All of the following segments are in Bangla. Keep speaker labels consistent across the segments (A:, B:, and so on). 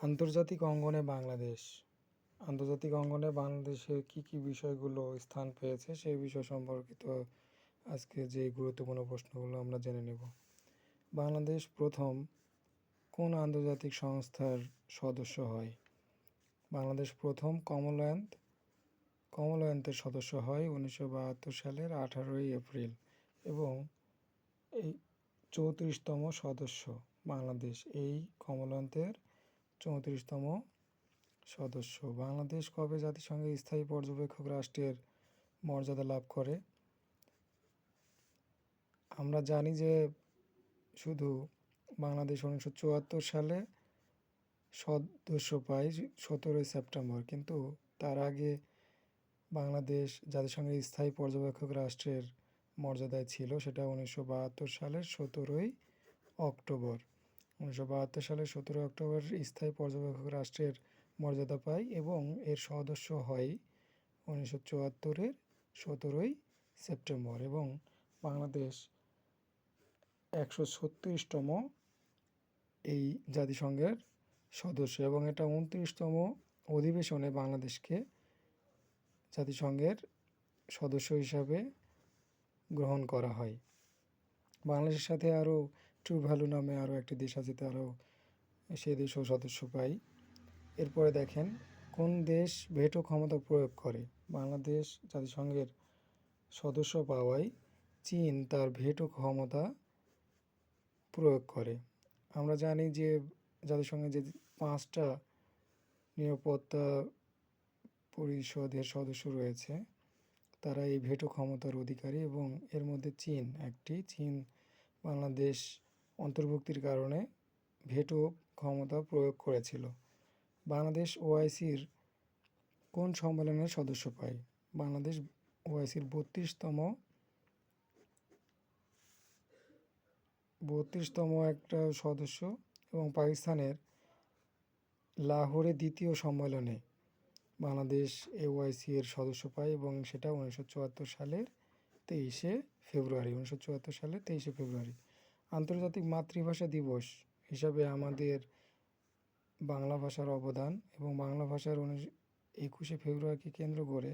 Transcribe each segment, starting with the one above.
A: আন্তর্জাতিক অঙ্গনে বাংলাদেশ। আন্তর্জাতিক অঙ্গনে বাংলাদেশের কী বিষয়গুলো স্থান পেয়েছে সেই বিষয় সম্পর্কিত আজকে যে গুরুত্বপূর্ণ প্রশ্নগুলো আমরা জেনে নেব। বাংলাদেশ প্রথম কোন আন্তর্জাতিক সংস্থার সদস্য হয়? বাংলাদেশ প্রথম কমনওয়েলথের সদস্য হয় 1972 সালের 18 এপ্রিল এবং এই 34তম সদস্য বাংলাদেশ এই কমনওয়েলথের 34তম সদস্য। বাংলাদেশ কবে জাতিসংঘের স্থায়ী পর্যবেক্ষক রাষ্ট্রের মর্যাদা লাভ করে? আমরা জানি যে শুধু বাংলাদেশ 1974 সালে সদস্য পায় 17 সেপ্টেম্বর, কিন্তু তার আগে বাংলাদেশ জাতিসংঘের স্থায়ী পর্যবেক্ষক রাষ্ট্রের মর্যাদায় ছিল। সেটা 1972 সালের 17 অক্টোবর। 1972 সালের 17 অক্টোবর স্থায়ী পর্যবেক্ষক রাষ্ট্রের মর্যাদা পায় এবং এর সদস্য হয় 1974-এর 17 সেপ্টেম্বর এবং বাংলাদেশ 136তম এই জাতিসংঘের সদস্য এবং এটা 29তম অধিবেশনে বাংলাদেশকে জাতিসংঘের সদস্য হিসাবে গ্রহণ করা হয়। বাংলাদেশের সাথে আরও ট্রুভ্যালু নামে আরও একটি দেশ আছে, তারাও সে দেশও সদস্য পায়। এরপরে দেখেন কোন দেশ ভেটো ক্ষমতা প্রয়োগ করে? বাংলাদেশ জাতিসংঘের সদস্য পাওয়ায় চীন তার ভেটো ক্ষমতা প্রয়োগ করে। আমরা জানি যে জাতিসংঘের যে 5টা নিরাপত্তা পরিষদের সদস্য রয়েছে তারা এই ভেটো ক্ষমতার অধিকারী এবং এর মধ্যে চীন বাংলাদেশ অন্তর্ভুক্তির কারণে ভেটো ক্ষমতা প্রয়োগ করেছিল। বাংলাদেশ ওআইসির কোন সম্মেলনের সদস্য পায়? বাংলাদেশ ওআইসির 32তম একটা সদস্য এবং পাকিস্তানের লাহোরে 2য় সম্মেলনে বাংলাদেশ ওআইসি এর সদস্য পায় এবং সেটা 1974 সালের 23শে ফেব্রুয়ারি। আন্তর্জাতিক মাতৃভাষা দিবস হিসাবে আমাদের বাংলা ভাষার অবদান এবং বাংলা ভাষার 21শে ফেব্রুয়ারিকে কেন্দ্র করে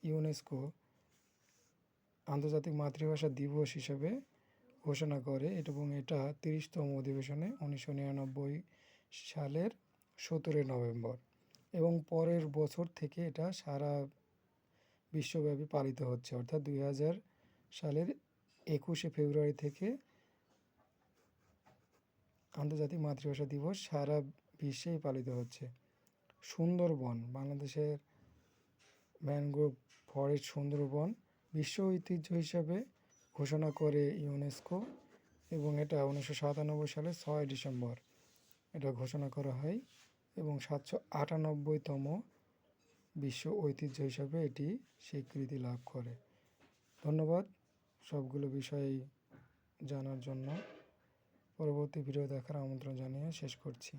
A: ইউনেস্কো আন্তর্জাতিক মাতৃভাষা দিবস হিসাবে ঘোষণা করে এবং এটা 30তম অধিবেশনে 1999 সালের 17 নভেম্বর এবং পরের বছর থেকে এটা সারা বিশ্বব্যাপী পালিত হচ্ছে, অর্থাৎ 2000 সালের 21শে ফেব্রুয়ারি থেকে আন্তর্জাতিক মাতৃভাষা দিবস সারা বিশ্বেই পালিত হচ্ছে। সুন্দরবন, বাংলাদেশের ম্যানগ্রোভ ফরেস্ট সুন্দরবন বিশ্ব ঐতিহ্য হিসাবে ঘোষণা করে ইউনেস্কো এবং এটা 1997 সালের 6 ডিসেম্বর এটা ঘোষণা করা হয় এবং 798তম বিশ্ব ঐতিহ্য হিসাবে এটি স্বীকৃতি লাভ করে। ধন্যবাদ সবগুলো বিষয় জানার জন্য। পরবর্তী ভিডিও দেখার আমন্ত্রণ জানিয়ে শেষ করছি।